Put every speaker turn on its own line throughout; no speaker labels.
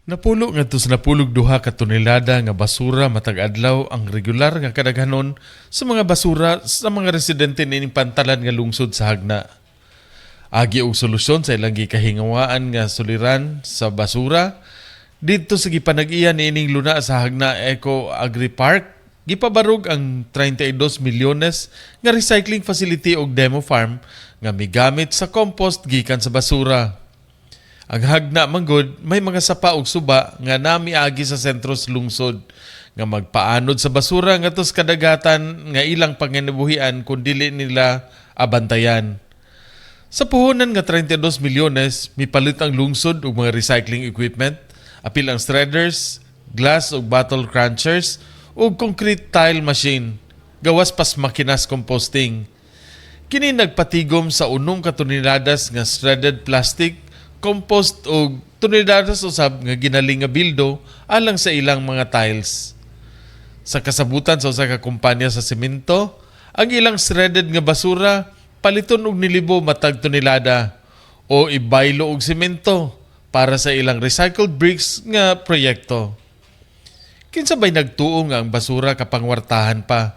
Napulo ngadto sa napulog duha ka tonelada nga basura matag adlaw ang regular nga kadaghanon sa mga basura sa mga residente nining pantalan nga lungsod sa Hagna. Agi og solusyon sa ilang gikahingawaan nga suliran sa basura didto sa gipanag-iya niining luna sa Hagna Eco Agri Park. Gipabarog ang 32 milyones nga recycling facility og demo farm nga migamit sa compost gikan sa basura. Ang Hagna manggod may mga sapa og suba nga namiagi sa sentro sa lungsod nga magpaanod sa basura ngadto sa kadagatan nga ilang panginabuhian kun dili nila abantayan. Sa puhunan nga 32 milyones, mipalit ang lungsod og mga recycling equipment, apil ang shredders, glass ug bottle crunchers ug concrete tile machine. Gawas pas makinas composting. Kini nagpatigom sa unong ka toneladas nga shredded plastic compost o toneladas usab nga ginaling nga bildo alang sa ilang mga tiles. Sa kasabutan sa usa ka kumpanya sa semento, ang ilang shredded nga basura paliton og nilibo matag tonelada o ibaylo og semento para sa ilang recycled bricks nga proyekto. Kinsa bay nagtuo nga ang basura kapangwartahan pa?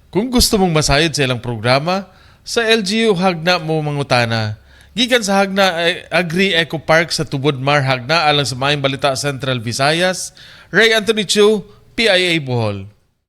Kung gusto mong masayod sa ilang programa, sa LGU Hagna mo mangutana. Gikan sa Hagna Agri Eco Park sa Tubod-Mar, Hagna alang sa Maayong Balita Central Visayas, Ray Anthony Chu, PIA Bohol.